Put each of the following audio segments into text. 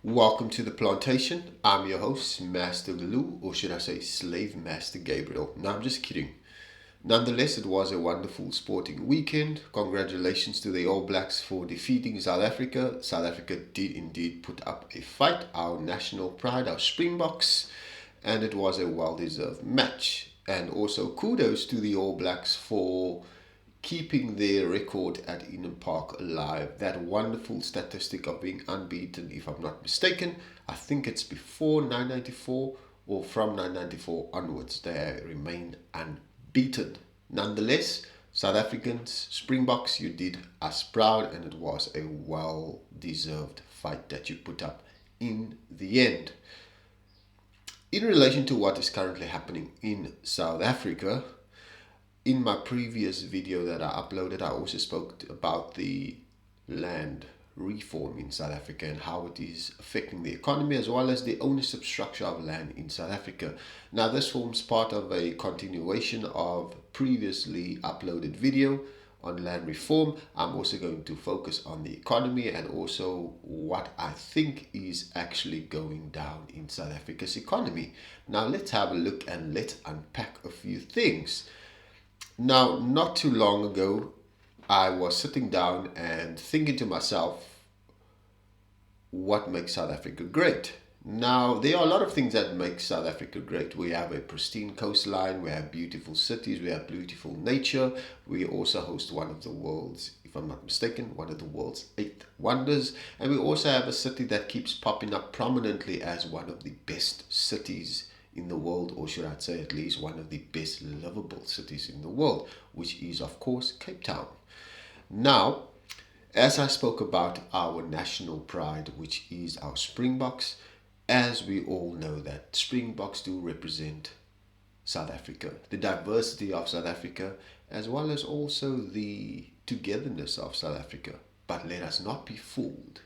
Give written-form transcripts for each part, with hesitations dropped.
Welcome to the plantation. I'm your host, Master Lou, or should I say, Slave Master Gabriel. No, I'm just kidding. Nonetheless, it was a wonderful sporting weekend. Congratulations to the All Blacks for defeating South Africa. South Africa did indeed put up a fight, our national pride, our Springboks, and it was a well deserved match. And also, kudos to the All Blacks for keeping their record at Eden Park alive. That wonderful statistic of being unbeaten, if I'm not mistaken. I think it's before 994 or from 994 onwards, they remain unbeaten. Nonetheless, South Africans, Springboks, you did us proud, and it was a well deserved fight that you put up in the end. In relation to what is currently happening in South Africa, in my previous video that I uploaded, I also spoke about the land reform in South Africa and how it is affecting the economy as well as the ownership structure of land in South Africa. Now, this forms part of a continuation of previously uploaded video on land reform. I'm also going to focus on the economy and also what I think is actually going down in South Africa's economy. Now, let's have a look and let's unpack a few things. Now, not too long ago, I was sitting down and thinking to myself, what makes South Africa great? Now, there are a lot of things that make South Africa great. We have a pristine coastline, we have beautiful cities, we have beautiful nature. We also host one of the world's, if I'm not mistaken, one of the world's 8 wonders. And we also have a city that keeps popping up prominently as one of the best cities in the world, or should I say at least one of the best livable cities in the world, which is of course Cape Town. Now, as I spoke about our national pride, which is our Springboks, as we all know that Springboks do represent South Africa, the diversity of South Africa, as well as also the togetherness of South Africa. But let us not be fooled.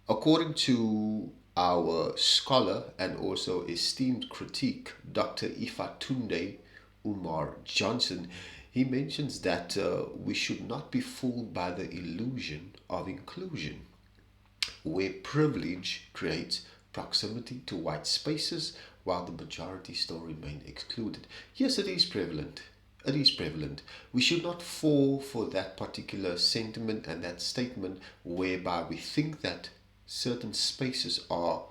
According to our scholar and also esteemed critique, Dr. Ifatunde Umar Johnson, he mentions that we should not be fooled by the illusion of inclusion, where privilege creates proximity to white spaces while the majority still remain excluded. Yes, it is prevalent. It is prevalent. We should not fall for that particular sentiment and that statement whereby we think that certain spaces are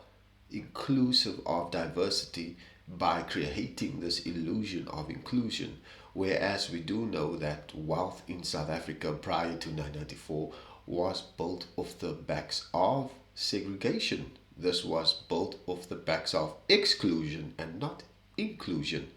inclusive of diversity by creating this illusion of inclusion. Whereas we do know that wealth in South Africa prior to 994 was built off the backs of segregation. This was built off the backs of exclusion and not inclusion.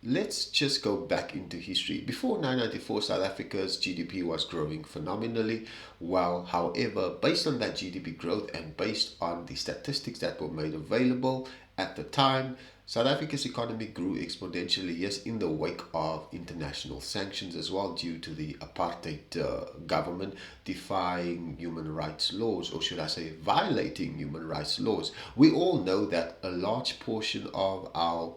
Let's just go back into history. Before 994, South Africa's GDP was growing phenomenally well. However, based on that GDP growth and based on the statistics that were made available at the time, South Africa's economy grew exponentially, yes, in the wake of international sanctions as well, due to the apartheid government defying human rights laws, or should I say violating human rights laws. We all know that a large portion of our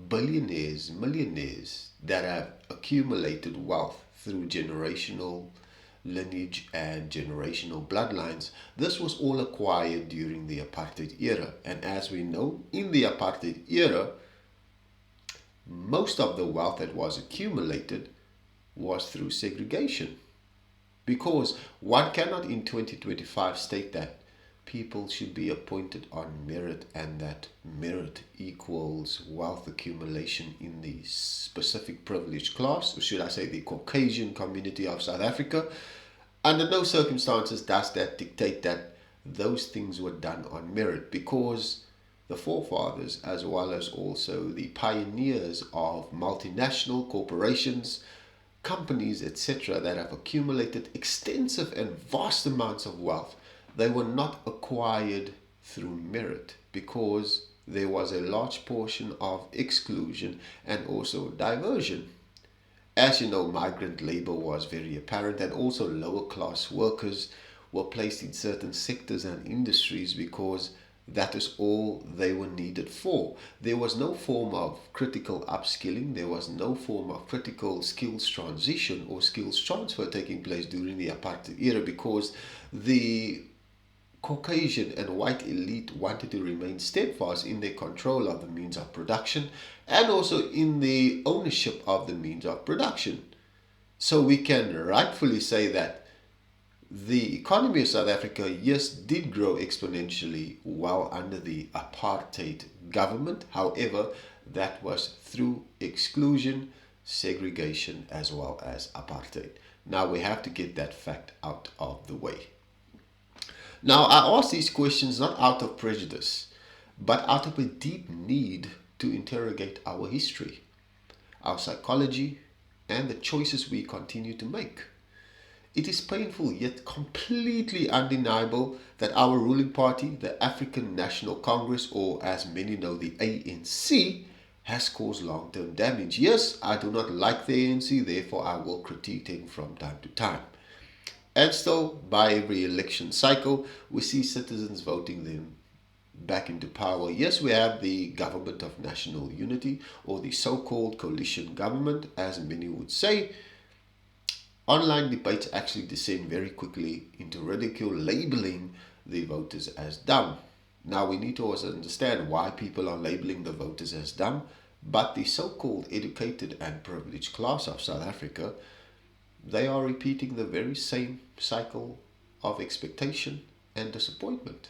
billionaires, millionaires that have accumulated wealth through generational lineage and generational bloodlines, this was all acquired during the apartheid era. And as we know, in the apartheid era, most of the wealth that was accumulated was through segregation. Because one cannot in 2025 state that people should be appointed on merit and that merit equals wealth accumulation in the specific privileged class, or should I say the Caucasian community of South Africa. Under no circumstances does that dictate that those things were done on merit, because the forefathers as well as also the pioneers of multinational corporations, companies, etc., that have accumulated extensive and vast amounts of wealth, they were not acquired through merit, because there was a large portion of exclusion and also diversion. As you know, migrant labor was very apparent, and also lower class workers were placed in certain sectors and industries because that is all they were needed for. There was no form of critical upskilling, there was no form of critical skills transition or skills transfer taking place during the apartheid era, because the Caucasian and white elite wanted to remain steadfast in their control of the means of production and also in the ownership of the means of production. So we can rightfully say that the economy of South Africa, yes, did grow exponentially while under the apartheid government. However, that was through exclusion, segregation, as well as apartheid. Now we have to get that fact out of the way. Now, I ask these questions not out of prejudice, but out of a deep need to interrogate our history, our psychology, and the choices we continue to make. It is painful yet completely undeniable that our ruling party, the African National Congress, or as many know, the ANC, has caused long-term damage. Yes, I do not like the ANC, therefore I will critique them from time to time. And still, by every election cycle, we see citizens voting them back into power. Yes, we have the government of national unity, or the so-called coalition government, as many would say. Online debates actually descend very quickly into ridicule, labeling the voters as dumb. Now, we need to also understand why people are labeling the voters as dumb, but the so-called educated and privileged class of South Africa, they are repeating the very same cycle of expectation and disappointment.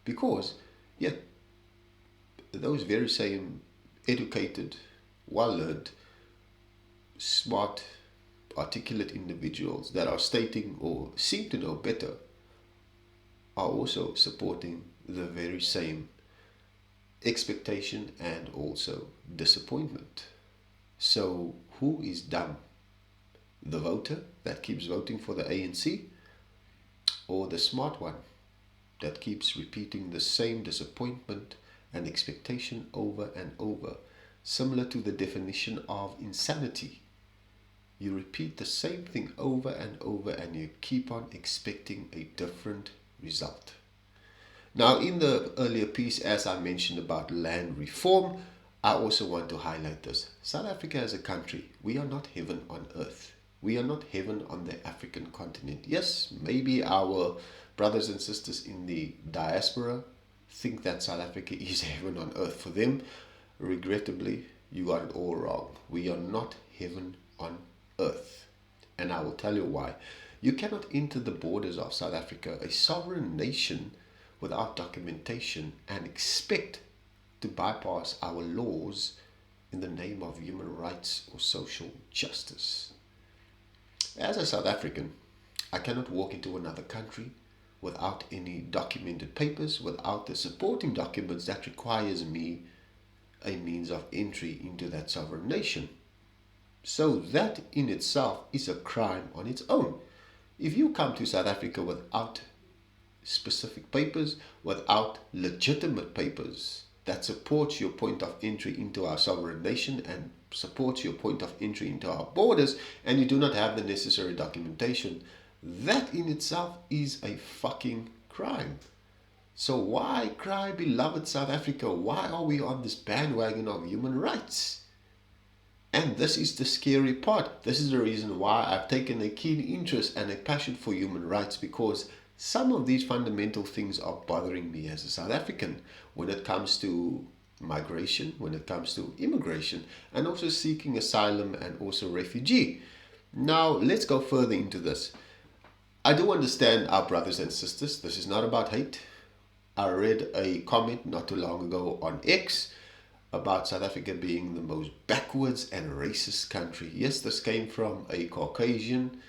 Because, yeah, those very same educated, well-learned, smart, articulate individuals that are stating or seem to know better are also supporting the very same expectation and also disappointment. So, who is dumb? The voter that keeps voting for the ANC, or the smart one that keeps repeating the same disappointment and expectation over and over, similar to the definition of insanity? You repeat the same thing over and over and you keep on expecting a different result. Now, in the earlier piece, as I mentioned about land reform, I also want to highlight this. South Africa as a country, we are not heaven on earth. We are not heaven on the African continent. Yes, maybe our brothers and sisters in the diaspora think that South Africa is heaven on earth for them. Regrettably, you got it all wrong. We are not heaven on earth. And I will tell you why. You cannot enter the borders of South Africa, a sovereign nation, without documentation and expect to bypass our laws in the name of human rights or social justice. As a South African, I cannot walk into another country without any documented papers, without the supporting documents that requires me a means of entry into that sovereign nation. So that in itself is a crime on its own. If you come to South Africa without specific papers, without legitimate papers that supports your point of entry into our sovereign nation and supports your point of entry into our borders, and you do not have the necessary documentation, that in itself is a fucking crime. So why cry, beloved South Africa? Why are we on this bandwagon of human rights? And this is the scary part. This is the reason why I've taken a keen interest and a passion for human rights, because some of these fundamental things are bothering me as a South African when it comes to migration, when it comes to immigration, and also seeking asylum and also refugee. Now, let's go further into this. I do understand our brothers and sisters. This is not about hate. I read a comment not too long ago on X about South Africa being the most backwards and racist country. Yes, this came from a Caucasian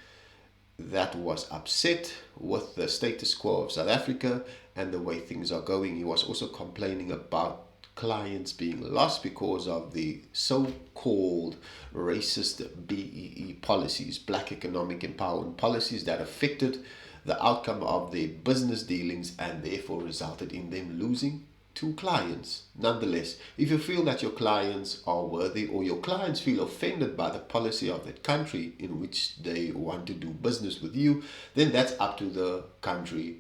that was upset with the status quo of South Africa and the way things are going. He was also complaining about clients being lost because of the so-called racist BEE policies, Black Economic Empowerment policies, that affected the outcome of their business dealings and therefore resulted in them losing two clients. Nonetheless, if you feel that your clients are worthy, or your clients feel offended by the policy of that country in which they want to do business with you, then that's up to the country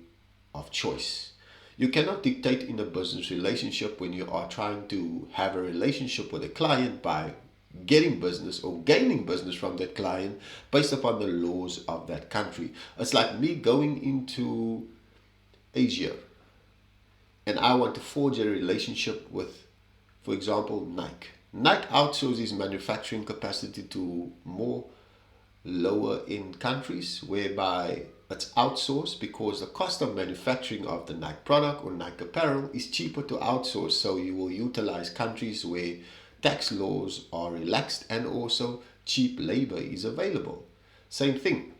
of choice. You cannot dictate in a business relationship when you are trying to have a relationship with a client by getting business or gaining business from that client based upon the laws of that country. It's like me going into Asia, and I want to forge a relationship with, for example, Nike. Nike outsources manufacturing capacity to more lower in countries whereby it's outsourced because the cost of manufacturing of the Nike product or Nike apparel is cheaper to outsource. So you will utilize countries where tax laws are relaxed and also cheap labor is available. Same thing.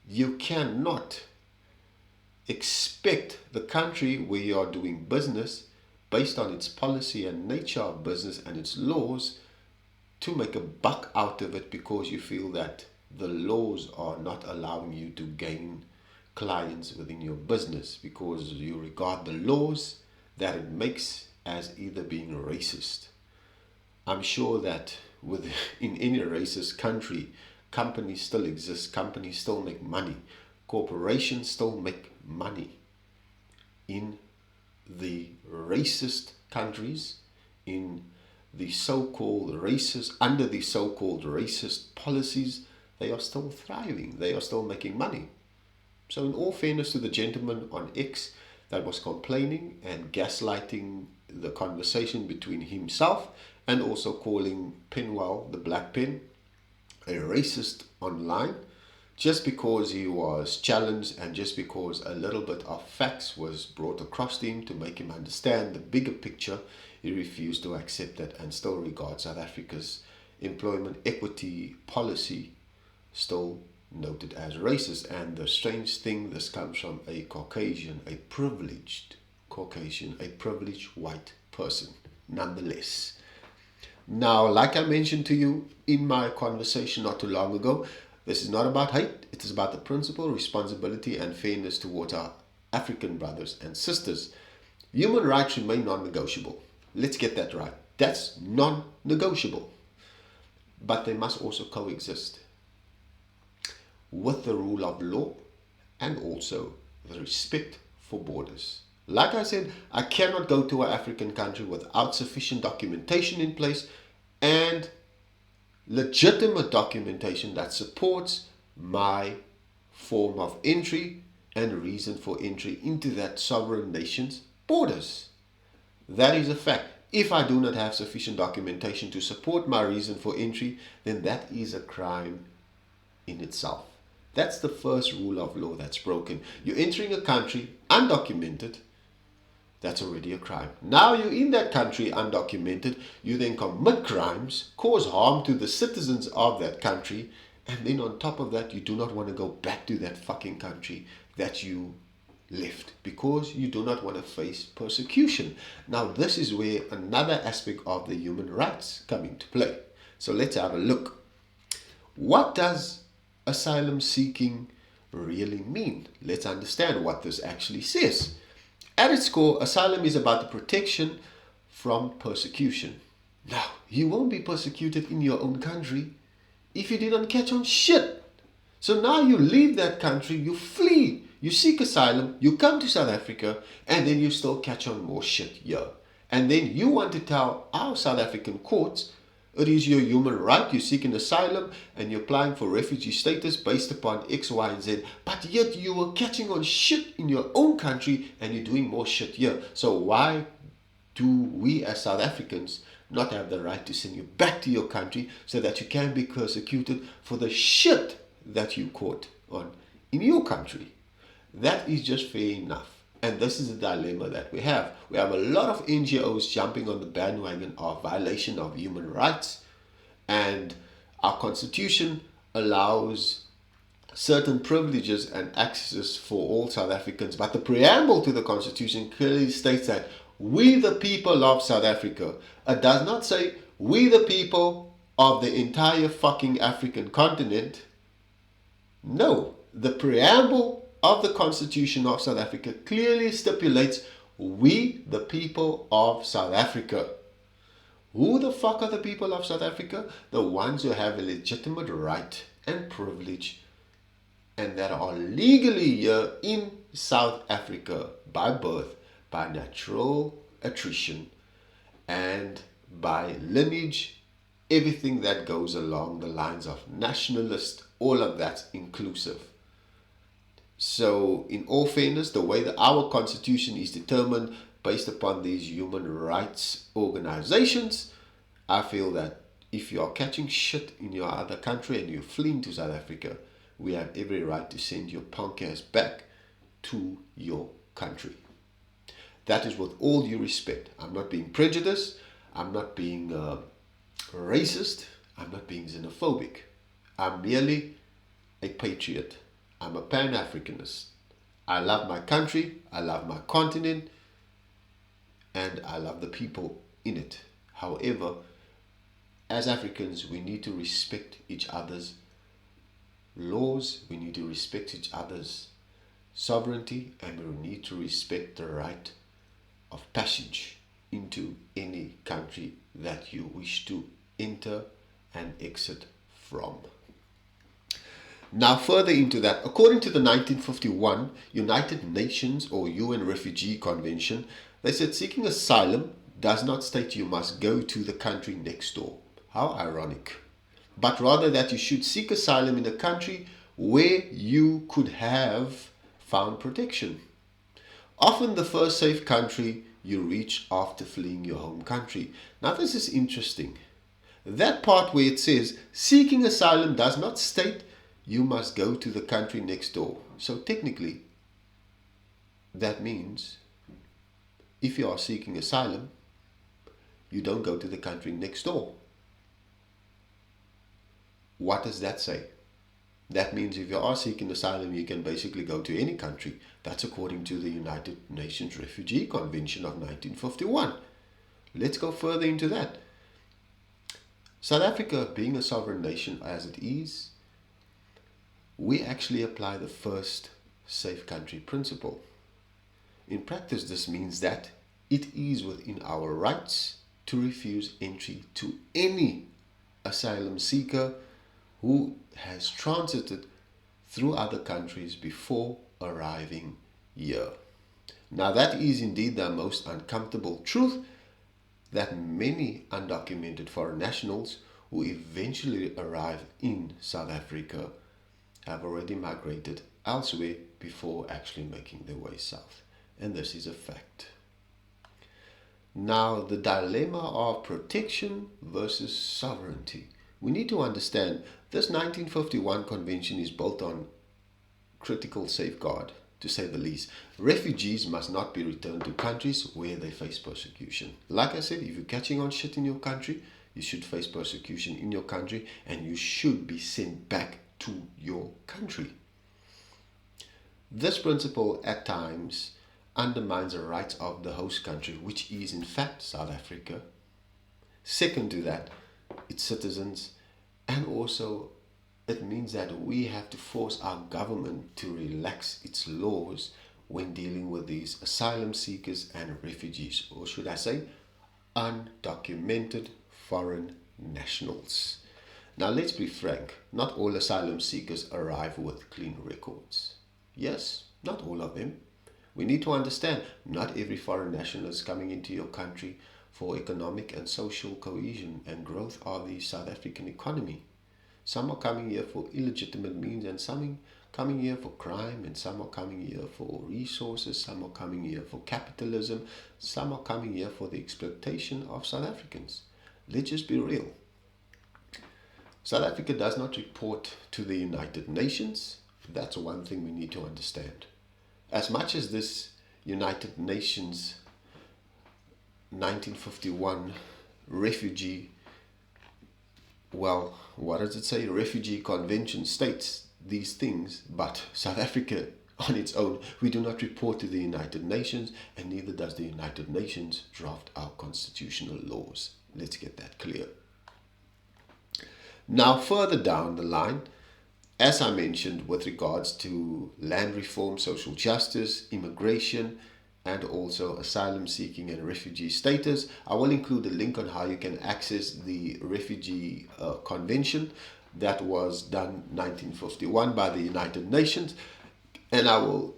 You cannot expect the country where you are doing business based on its policy and nature of business and its laws to make a buck out of it because you feel that the laws are not allowing you to gain clients within your business because you regard the laws that it makes as either being racist. I'm sure that in any racist country, companies still exist, companies still make money, corporations still make money. In the racist countries, in the so-called racist, under the so-called racist policies, they are still thriving, they are still making money. So in all fairness to the gentleman on X that was complaining and gaslighting the conversation between himself and also calling Penwell, the black pen, a racist online, just because he was challenged and just because a little bit of facts was brought across to him to make him understand the bigger picture, he refused to accept it and still regards South Africa's employment equity policy still noted as racist. And the strange thing, this comes from a Caucasian, a privileged Caucasian, a privileged white person, nonetheless. Now, like I mentioned to you in my conversation not too long ago, this is not about hate. It is about the principle, responsibility, and fairness towards our African brothers and sisters. Human rights remain non-negotiable. Let's get that right. That's non-negotiable. But they must also coexist with the rule of law and also the respect for borders. Like I said, I cannot go to an African country without sufficient documentation in place and legitimate documentation that supports my form of entry and reason for entry into that sovereign nation's borders. That is a fact. If I do not have sufficient documentation to support my reason for entry, then that is a crime in itself. That's the first rule of law that's broken. You're entering a country undocumented, that's already a crime. Now you're in that country undocumented, you then commit crimes, cause harm to the citizens of that country, and then on top of that, you do not want to go back to that fucking country that you left because you do not want to face persecution. Now this is where another aspect of the human rights come into play. So let's have a look. What does asylum seeking really mean? Let's understand what this actually says. At its core, asylum is about the protection from persecution. Now, you won't be persecuted in your own country if you didn't catch on shit. So now you leave that country, you flee, you seek asylum, you come to South Africa, and then you still catch on more shit here. And then you want to tell our South African courts, it is your human right, you seek an asylum and you're applying for refugee status based upon X, Y, and Z. But yet you were catching on shit in your own country and you're doing more shit here. So why do we as South Africans not have the right to send you back to your country so that you can be persecuted for the shit that you caught on in your country? That is just fair enough. And this is the dilemma that we have. We have a lot of NGOs jumping on the bandwagon of violation of human rights. And our constitution allows certain privileges and access for all South Africans. But the preamble to the constitution clearly states that we the people of South Africa. It does not say we the people of the entire fucking African continent. No, the preamble of the Constitution of South Africa clearly stipulates we the people of South Africa. Who the fuck are the people of South Africa? The ones who have a legitimate right and privilege and that are legally here in South Africa by birth, by natural attrition, and by lineage, everything that goes along the lines of nationalist, all of that's inclusive. So, in all fairness, the way that our constitution is determined based upon these human rights organizations, I feel that if you are catching shit in your other country and you're fleeing to South Africa, we have every right to send your punk ass back to your country. That is with all due respect. I'm not being prejudiced. I'm not being racist. I'm not being xenophobic. I'm merely a patriot. I'm a Pan-Africanist. I love my country. I love my continent. And I love the people in it. However, as Africans, we need to respect each other's laws. We need to respect each other's sovereignty. And we need to respect the right of passage into any country that you wish to enter and exit from. Now, further into that, according to the 1951 United Nations or UN Refugee Convention, they said seeking asylum does not state you must go to the country next door. How ironic. But rather that you should seek asylum in a country where you could have found protection. Often the first safe country you reach after fleeing your home country. Now this is interesting. That part where it says seeking asylum does not state you must go to the country next door. So technically, that means if you are seeking asylum, you don't go to the country next door. What does that say? That means if you are seeking asylum, you can basically go to any country. That's according to the United Nations Refugee Convention of 1951. Let's go further into that. South Africa, being a sovereign nation as it is, we actually apply the first safe country principle. In practice, this means that it is within our rights to refuse entry to any asylum seeker who has transited through other countries before arriving here. Now that is indeed the most uncomfortable truth, that many undocumented foreign nationals who eventually arrive in South Africa have already migrated elsewhere before actually making their way south. And this is a fact. Now, the dilemma of protection versus sovereignty. We need to understand this 1951 convention is built on critical safeguard, to say the least. Refugees must not be returned to countries where they face persecution. Like I said, if you're catching on shit in your country, you should face persecution in your country and you should be sent back to your country. This principle at times undermines the rights of the host country, which is in fact South Africa. Second to that, its citizens, and also it means that we have to force our government to relax its laws when dealing with these asylum seekers and refugees, or should I say, undocumented foreign nationals. Now let's be frank, not all asylum seekers arrive with clean records. Yes, not all of them. We need to understand, not every foreign national is coming into your country for economic and social cohesion and growth of the South African economy. Some are coming here for illegitimate means, and some coming here for crime, and some are coming here for resources, some are coming here for capitalism, some are coming here for the exploitation of South Africans. Let's just be real. South Africa does not report to the United Nations. That's one thing we need to understand. As much as this United Nations 1951 refugee, well, what does it say? Refugee Convention states these things, but South Africa on its own, we do not report to the United Nations, and neither does the United Nations draft our constitutional laws. Let's get that clear. Now, further down the line, as I mentioned, with regards to land reform, social justice, immigration, and also asylum seeking and refugee status, I will include a link on how you can access the Refugee Convention that was done 1951 by the United Nations, and I will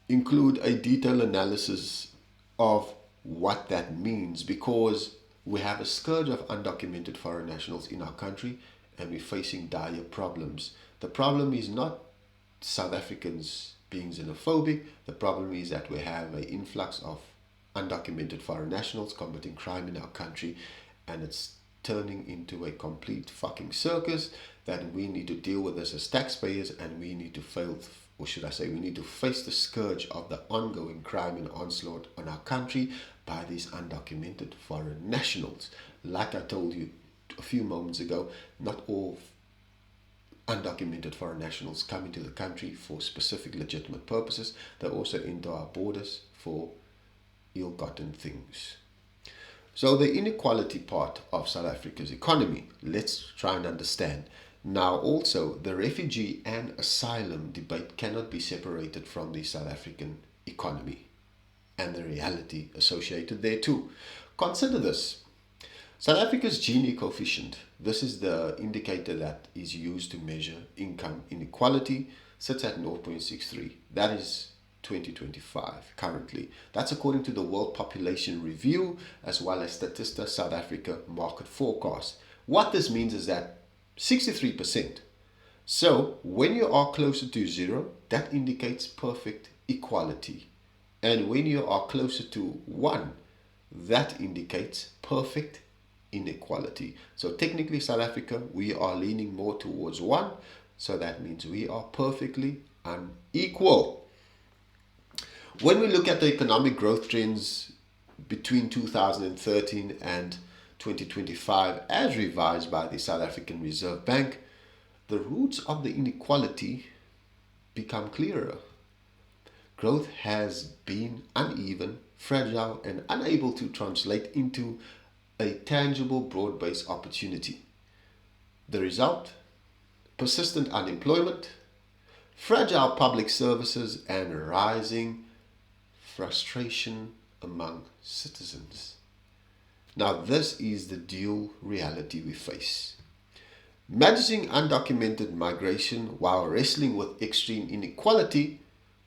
include a detailed analysis of what that means, because we have a scourge of undocumented foreign nationals in our country and we're facing dire problems. The problem is not South Africans being xenophobic. The problem is that we have an influx of undocumented foreign nationals committing crime in our country, and it's turning into a complete fucking circus that we need to deal with this as taxpayers, and we need to we need to face the scourge of the ongoing crime and onslaught on our country by these undocumented foreign nationals. Like I told you a few moments ago, not all undocumented foreign nationals come into the country for specific legitimate purposes. They also enter our borders for ill-gotten things. So the inequality part of South Africa's economy, let's try and understand. Now also, the refugee and asylum debate cannot be separated from the South African economy and the reality associated there too. Consider this. South Africa's Gini coefficient, this is the indicator that is used to measure income inequality, sits at 0.63. That is 2025 currently. That's according to the World Population Review as well as Statista South Africa market forecast. What this means is that 63%. So when you are closer to zero, that indicates perfect equality. And when you are closer to 1, that indicates perfect inequality. So technically South Africa, we are leaning more towards 1. So that means we are perfectly unequal. When we look at the economic growth trends between 2013 and 2025, as revised by the South African Reserve Bank, the roots of the inequality become clearer. Growth has been uneven, fragile, and unable to translate into a tangible, broad-based opportunity. The result? Persistent unemployment, fragile public services, and rising frustration among citizens. Now, this is the dual reality we face. Managing undocumented migration while wrestling with extreme inequality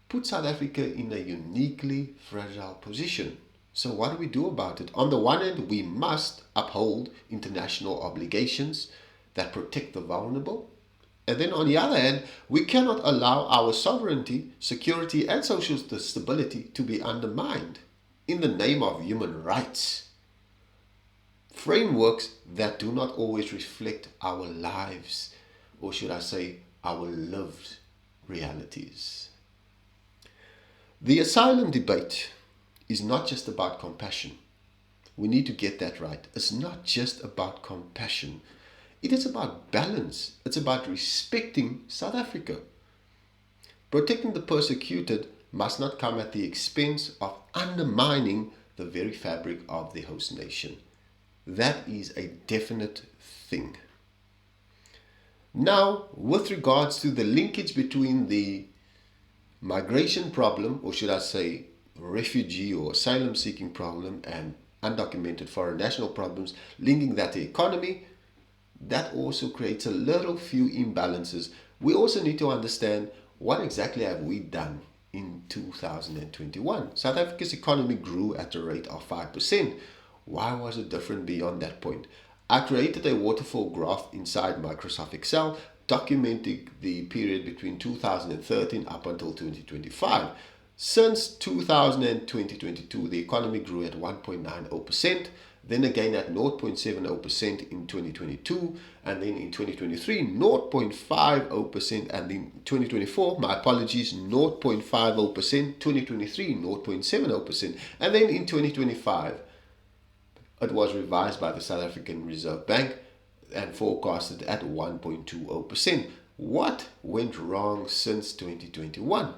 puts South Africa in a uniquely fragile position. So what do we do about it? On the one hand, we must uphold international obligations that protect the vulnerable. And then on the other hand, we cannot allow our sovereignty, security, and social stability to be undermined in the name of human rights. Frameworks that do not always reflect our lives, or should I say, our lived realities. The asylum debate is not just about compassion. We need to get that right. It's not just about compassion. It is about balance. It's about respecting South Africa. Protecting the persecuted must not come at the expense of undermining the very fabric of the host nation. That is a definite thing. Now, with regards to the linkage between the migration problem, or should I say refugee or asylum seeking problem, and undocumented foreign national problems, linking that to economy, that also creates a little few imbalances. We also need to understand what exactly have we done in 2021. South Africa's economy grew at a rate of 5%. Why was it different beyond that point? I created a waterfall graph inside Microsoft Excel documenting the period between 2013 up until 2025. Since 2022, the economy grew at 1.90%, then again at 0.70% in 2022, and then in 2023, 0.50%, and in 2024, my apologies, 0.50%, 2023, 0.70%, and then in 2025, it was revised by the South African Reserve Bank and forecasted at 1.20%. What went wrong since 2021?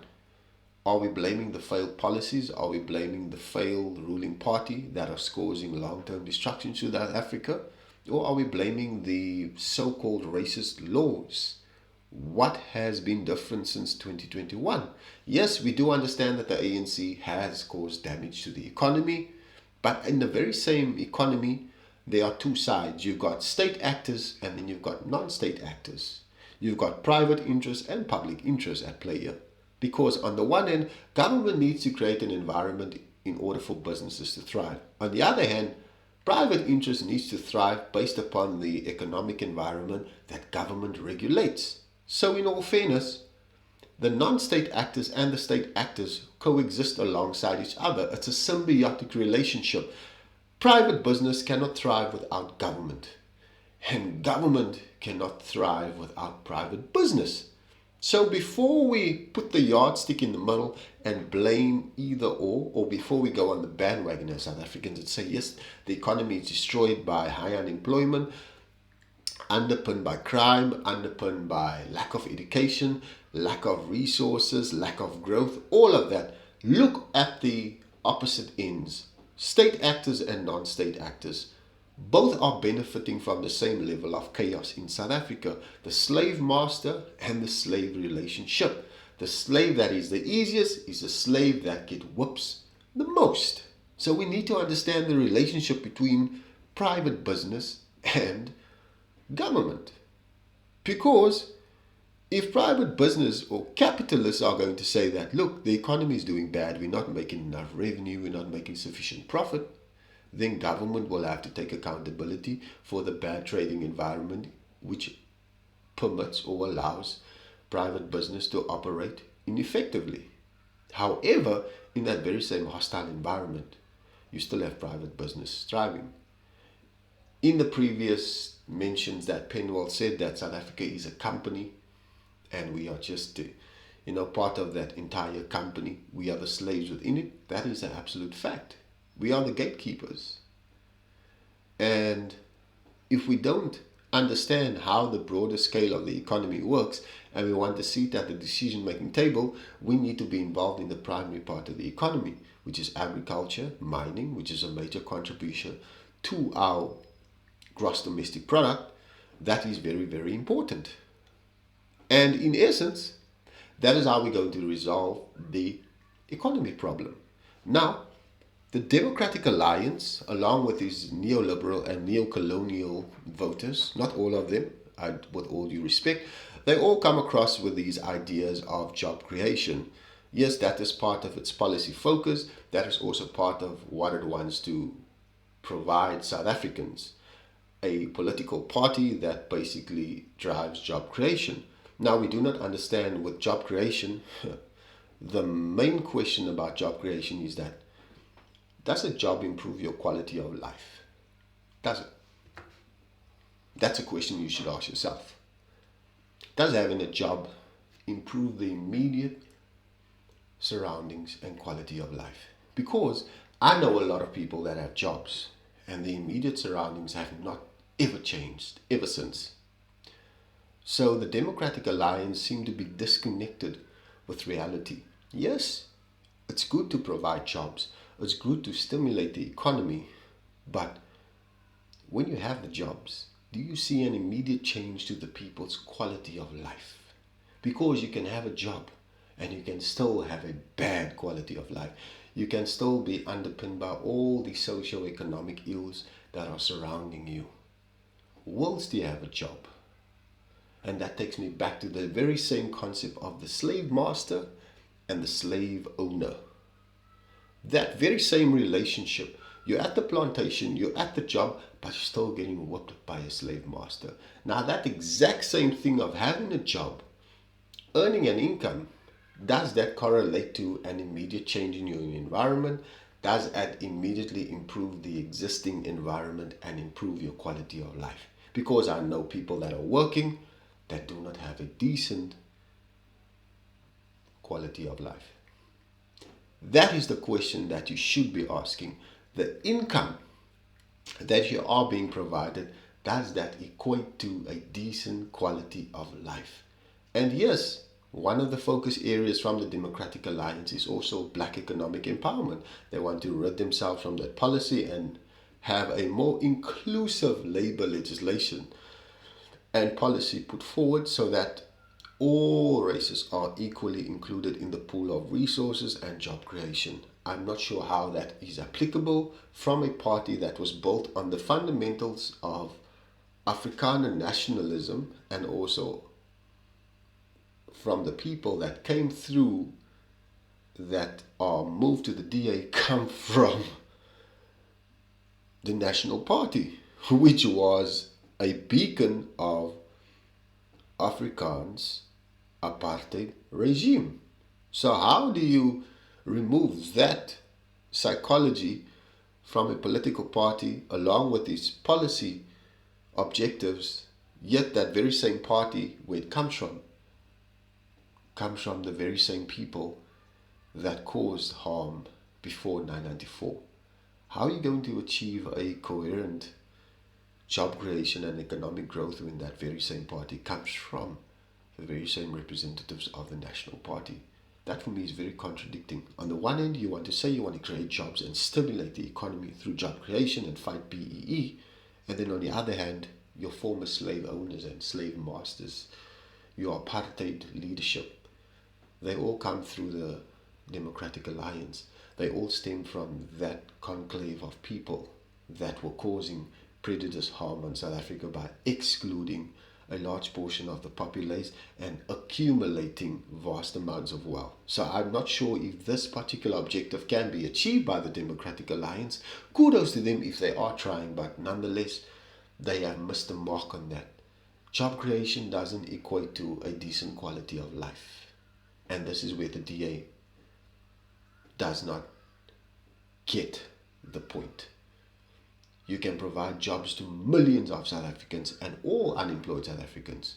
Are we blaming the failed policies? Are we blaming the failed ruling party that is causing long-term destruction to South Africa? Or are we blaming the so-called racist laws? What has been different since 2021? Yes, we do understand that the ANC has caused damage to the economy, but in the very same economy, there are two sides. You've got state actors and then you've got non-state actors. You've got private interests and public interests at play here. Because on the one hand, government needs to create an environment in order for businesses to thrive. On the other hand, private interest needs to thrive based upon the economic environment that government regulates. So in all fairness, The non-state actors and the state actors coexist alongside each other. It's a symbiotic relationship. Private business cannot thrive without government, and government cannot thrive without private business. So before we put the yardstick in the middle and blame either or before we go on the bandwagon as South Africans and say, yes, the economy is destroyed by high unemployment, underpinned by crime, underpinned by lack of education, lack of resources, lack of growth, all of that. Look at the opposite ends, state actors and non-state actors. Both are benefiting from the same level of chaos in South Africa, the slave master and the slave relationship. The slave that is the easiest is the slave that gets whoops the most. So we need to understand the relationship between private business and government. Because if private business or capitalists are going to say that, look, the economy is doing bad, we're not making enough revenue, we're not making sufficient profit, then government will have to take accountability for the bad trading environment which permits or allows private business to operate ineffectively. However, in that very same hostile environment, you still have private business thriving. In the previous mentions that Penwell said that South Africa is a company and we are just part of that entire company. We are the slaves within it. That is an absolute fact. We are the gatekeepers. And if we don't understand how the broader scale of the economy works and we want a seat at the decision-making table, we need to be involved in the primary part of the economy, which is agriculture, mining, which is a major contribution to our gross domestic product. That is very, very important. And in essence, that is how we're going to resolve the economy problem. Now, the Democratic Alliance, along with these neoliberal and neo-colonial voters, not all of them, with all due respect, they all come across with these ideas of job creation. Yes, that is part of its policy focus. That is also part of what it wants to provide South Africans, a political party that basically drives job creation. Now, we do not understand with job creation, the main question about job creation is that, does a job improve your quality of life? Does it? That's a question you should ask yourself. Does having a job improve the immediate surroundings and quality of life? Because I know a lot of people that have jobs and the immediate surroundings have not ever changed ever since. So the Democratic Alliance seem to be disconnected with reality. Yes, it's good to provide jobs. It's good to stimulate the economy. But when you have the jobs, do you see an immediate change to the people's quality of life? Because you can have a job and you can still have a bad quality of life. You can still be underpinned by all the socio-economic ills that are surrounding you whilst you have a job. And that takes me back to the very same concept of the slave master and the slave owner. That very same relationship. You're at the plantation, you're at the job, but you're still getting whooped by a slave master. Now that exact same thing of having a job, earning an income, does that correlate to an immediate change in your environment? Does that immediately improve the existing environment and improve your quality of life? Because I know people that are working that do not have a decent quality of life. That is the question that you should be asking. The income that you are being provided, does that equate to a decent quality of life? And yes, one of the focus areas from the Democratic Alliance is also black economic empowerment. They want to rid themselves from that policy and have a more inclusive labor legislation and policy put forward so that all races are equally included in the pool of resources and job creation. I'm not sure how that is applicable from a party that was built on the fundamentals of Afrikaner nationalism and also from the people that came through that are moved to the DA come from the National Party, which was a beacon of Afrikaans apartheid regime. So, how do you remove that psychology from a political party along with its policy objectives, yet that very same party, where it comes from the very same people that caused harm before 994? How are you going to achieve a coherent job creation and economic growth when that very same party comes from the very same representatives of the National Party? That for me is very contradicting. On the one hand, you want to say you want to create jobs and stimulate the economy through job creation and fight BEE, and then on the other hand, your former slave owners and slave masters, your apartheid leadership, they all come through the Democratic Alliance. They all stem from that conclave of people that were causing prejudice harm on South Africa by excluding a large portion of the populace and accumulating vast amounts of wealth. So I'm not sure if this particular objective can be achieved by the Democratic Alliance. Kudos to them if they are trying, but nonetheless, they have missed the mark on that. Job creation doesn't equate to a decent quality of life. And this is where the DA does not get the point. You can provide jobs to millions of South Africans and all unemployed South Africans.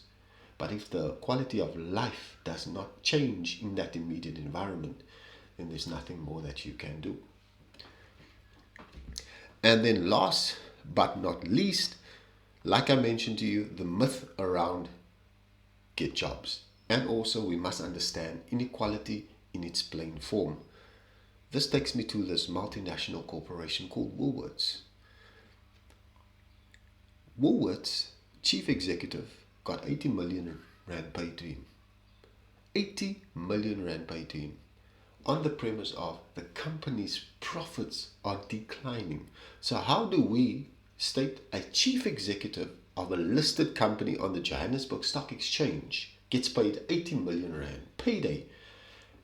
But if the quality of life does not change in that immediate environment, then there's nothing more that you can do. And then last but not least, like I mentioned to you, the myth around get jobs. And also we must understand inequality in its plain form. This takes me to this multinational corporation called Woolworths. Woolworths' chief executive got 80 million rand paid to him. 80 million rand paid to him on the premise of the company's profits are declining. So how do we state a chief executive of a listed company on the Johannesburg Stock Exchange gets paid 80 million rand payday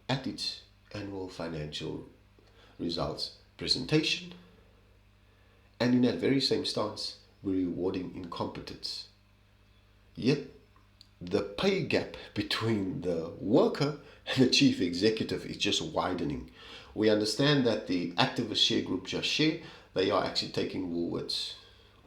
at its annual financial results presentation, and in that very same stance we're rewarding incompetence? Yet the pay gap between the worker and the chief executive is just widening. We understand that the activist share group Just Share, they are actually taking Woolworths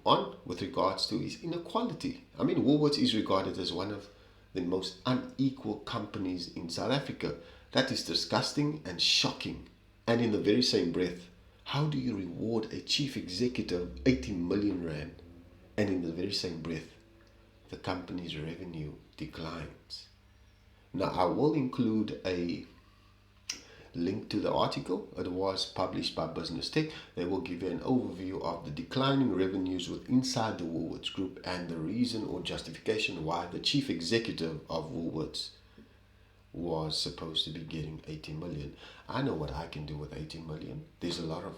on with regards to his inequality. I mean, Woolworths is regarded as one of the most unequal companies in South Africa. That is disgusting and shocking. And in the very same breath, how do you reward a chief executive 80 million rand, and in the very same breath the company's revenue declines? Now, I will include a link to the article. It was published by Business Tech. They will give you an overview of the declining revenues with inside the Woolworths Group and the reason or justification why the chief executive of Woolworths was supposed to be getting 80 million. I know what I can do with 80 million. There's a lot of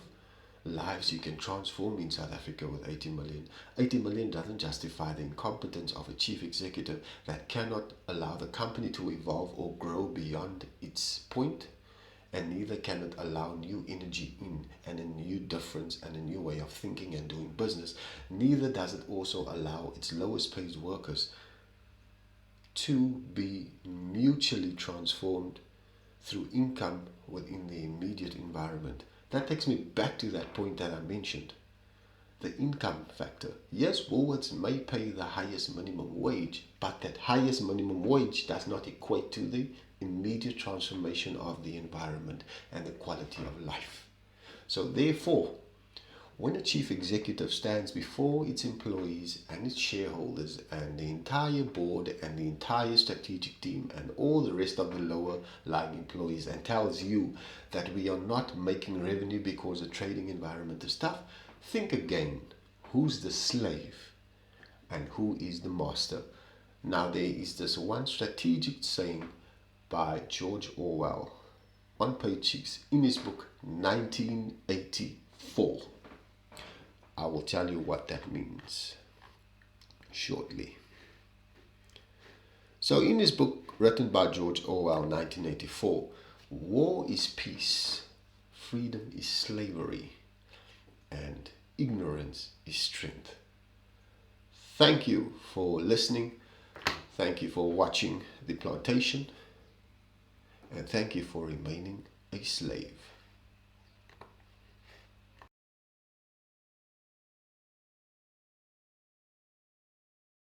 lives you can transform in South Africa with 80 million. 80 million doesn't justify the incompetence of a chief executive that cannot allow the company to evolve or grow beyond its point, and neither can it allow new energy in and a new difference and a new way of thinking and doing business. Neither does it also allow its lowest paid workers to be mutually transformed through income within the immediate environment. That takes me back to that point that I mentioned, the income factor. Yes, Woolworths may pay the highest minimum wage, but that highest minimum wage does not equate to the immediate transformation of the environment and the quality of life. So therefore, when a chief executive stands before its employees and its shareholders and the entire board and the entire strategic team and all the rest of the lower lying employees and tells you that we are not making revenue because the trading environment is tough, think again. Who's the slave and who is the master? Now, there is this one strategic saying by George Orwell on page 6 in his book 1984. I will tell you what that means shortly. So in his book written by George Orwell, 1984, war is peace, freedom is slavery, and ignorance is strength. Thank you for listening. Thank you for watching The Plantation, and thank you for remaining a slave.